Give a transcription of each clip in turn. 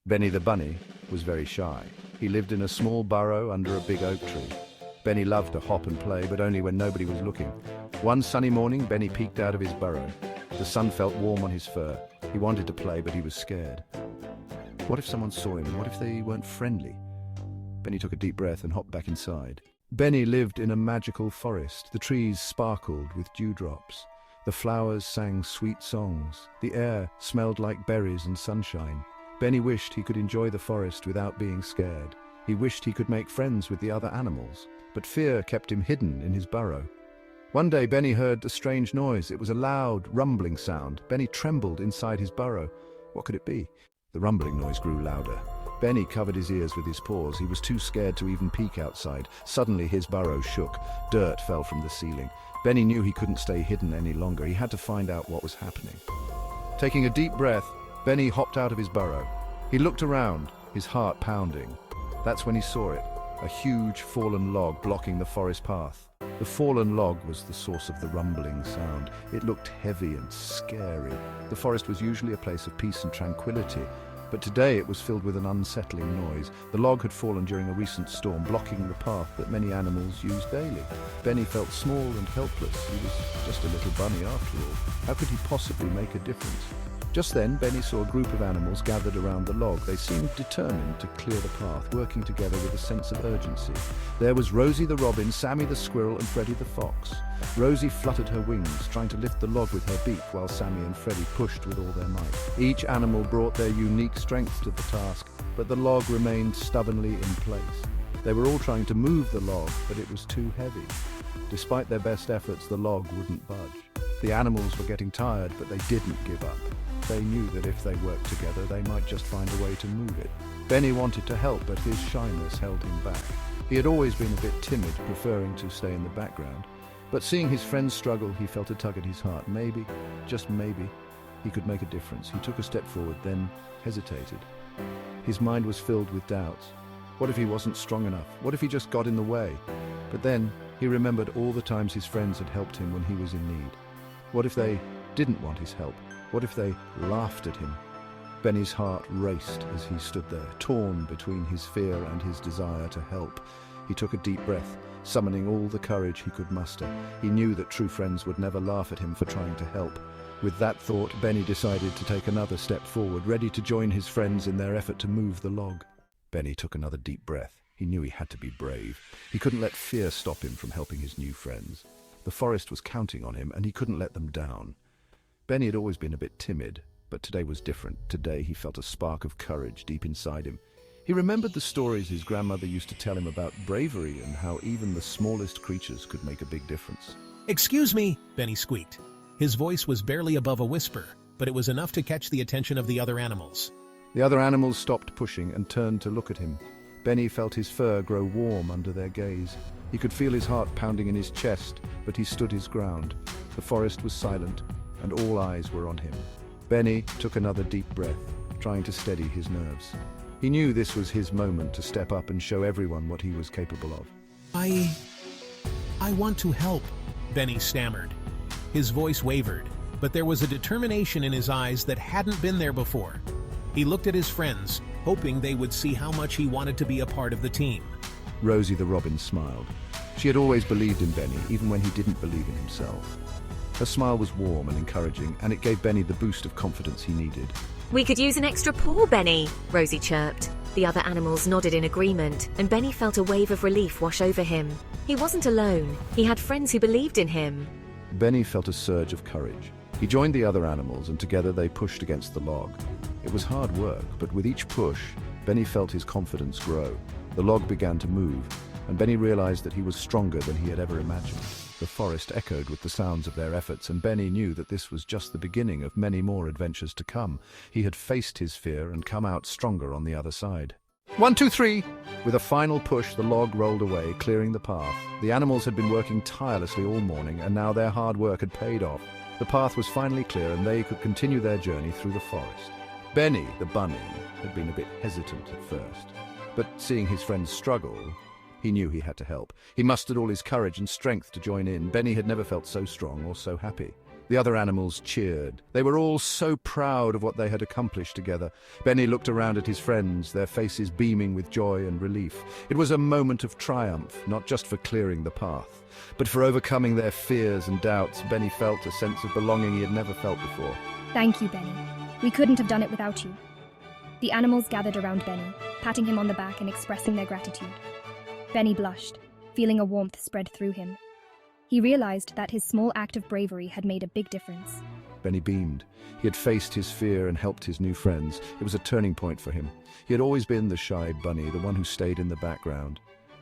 Benny the bunny was very shy. He lived in a small burrow under a big oak tree. Benny loved to hop and play, but only when nobody was looking. One sunny morning, Benny peeked out of his burrow. The sun felt warm on his fur. He wanted to play, but he was scared. What if someone saw him? What if they weren't friendly? Benny took a deep breath and hopped back inside. Benny lived in a magical forest. The trees sparkled with dewdrops. The flowers sang sweet songs. The air smelled like berries and sunshine. Benny wished he could enjoy the forest without being scared. He wished he could make friends with the other animals, but fear kept him hidden in his burrow. One day Benny heard a strange noise. It was a loud, rumbling sound. Benny trembled inside his burrow. What could it be? The rumbling noise grew louder. Benny covered his ears with his paws. He was too scared to even peek outside. Suddenly his burrow shook. Dirt fell from the ceiling. Benny knew he couldn't stay hidden any longer. He had to find out what was happening. Taking a deep breath, Benny hopped out of his burrow. He looked around, his heart pounding. That's when he saw it, a huge fallen log blocking the forest path. The fallen log was the source of the rumbling sound. It looked heavy and scary. The forest was usually a place of peace and tranquility, but today it was filled with an unsettling noise. The log had fallen during a recent storm, blocking the path that many animals use daily. Benny felt small and helpless. He was just a little bunny after all. How could he possibly make a difference? Just then, Benny saw a group of animals gathered around the log. They seemed determined to clear the path, working together with a sense of urgency. There was Rosie the robin, Sammy the squirrel, and Freddie the fox. Rosie fluttered her wings, trying to lift the log with her beak, while Sammy and Freddie pushed with all their might. Each animal brought their unique strength to the task, but the log remained stubbornly in place. They were all trying to move the log, but it was too heavy. Despite their best efforts, the log wouldn't budge. The animals were getting tired, but they didn't give up. They knew that if they worked together, they might just find a way to move it. Benny wanted to help, but his shyness held him back. He had always been a bit timid, preferring to stay in the background. But seeing his friends struggle, he felt a tug at his heart. Maybe, just maybe, he could make a difference. He took a step forward, then hesitated. His mind was filled with doubts. What if he wasn't strong enough? What if he just got in the way? But then he remembered all the times his friends had helped him when he was in need. What if they didn't want his help? What if they laughed at him? Benny's heart raced as he stood there, torn between his fear and his desire to help. He took a deep breath, summoning all the courage he could muster. He knew that true friends would never laugh at him for trying to help. With that thought, Benny decided to take another step forward, ready to join his friends in their effort to move the log. Benny took another deep breath. He knew he had to be brave. He couldn't let fear stop him from helping his new friends. The forest was counting on him, and he couldn't let them down. Benny had always been a bit timid, but today was different. Today he felt a spark of courage deep inside him. He remembered the stories his grandmother used to tell him about bravery and how even the smallest creatures could make a big difference. "Excuse me," Benny squeaked. His voice was barely above a whisper, but it was enough to catch the attention of the other animals. The other animals stopped pushing and turned to look at him. Benny felt his fur grow warm under their gaze. He could feel his heart pounding in his chest, but he stood his ground. The forest was silent, and all eyes were on him. Benny took another deep breath, trying to steady his nerves. He knew this was his moment to step up and show everyone what he was capable of. I want to help," Benny stammered. His voice wavered, but there was a determination in his eyes that hadn't been there before. He looked at his friends, hoping they would see how much he wanted to be a part of the team. Rosie the robin smiled. She had always believed in Benny, even when he didn't believe in himself. Her smile was warm and encouraging, and it gave Benny the boost of confidence he needed. "We could use an extra paw, Benny," Rosie chirped. The other animals nodded in agreement, and Benny felt a wave of relief wash over him. He wasn't alone. He had friends who believed in him. Benny felt a surge of courage. He joined the other animals, and together they pushed against the log. It was hard work, but with each push, Benny felt his confidence grow. The log began to move, and Benny realized that he was stronger than he had ever imagined. The forest echoed with the sounds of their efforts, and Benny knew that this was just the beginning of many more adventures to come. He had faced his fear and come out stronger on the other side. 1, 2, 3! With a final push, the log rolled away, clearing the path. The animals had been working tirelessly all morning, and now their hard work had paid off. The path was finally clear, and they could continue their journey through the forest. Benny, the bunny, had been a bit hesitant at first, but seeing his friends struggle, he knew he had to help. He mustered all his courage and strength to join in. Benny had never felt so strong or so happy. The other animals cheered. They were all so proud of what they had accomplished together. Benny looked around at his friends, their faces beaming with joy and relief. It was a moment of triumph, not just for clearing the path, but for overcoming their fears and doubts. Benny felt a sense of belonging he had never felt before. Thank you, Benny. We couldn't have done it without you. The animals gathered around Benny, patting him on the back and expressing their gratitude. Benny blushed, feeling a warmth spread through him. He realized that his small act of bravery had made a big difference. Benny beamed. He had faced his fear and helped his new friends. It was a turning point for him. He had always been the shy bunny, the one who stayed in the background.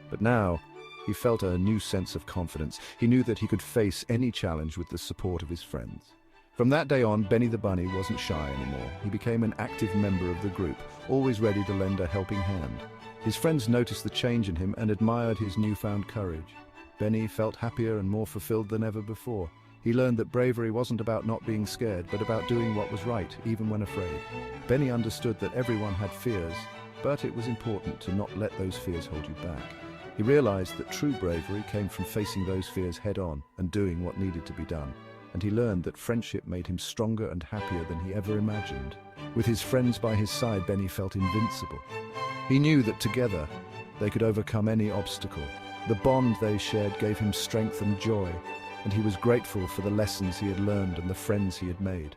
But now, he felt a new sense of confidence. He knew that he could face any challenge with the support of his friends. From that day on, Benny the bunny wasn't shy anymore. He became an active member of the group, always ready to lend a helping hand. His friends noticed the change in him and admired his newfound courage. Benny felt happier and more fulfilled than ever before. He learned that bravery wasn't about not being scared, but about doing what was right, even when afraid. Benny understood that everyone had fears, but it was important to not let those fears hold you back. He realized that true bravery came from facing those fears head-on and doing what needed to be done. And he learned that friendship made him stronger and happier than he ever imagined. With his friends by his side, Benny felt invincible. He knew that together, they could overcome any obstacle. The bond they shared gave him strength and joy, and he was grateful for the lessons he had learned and the friends he had made.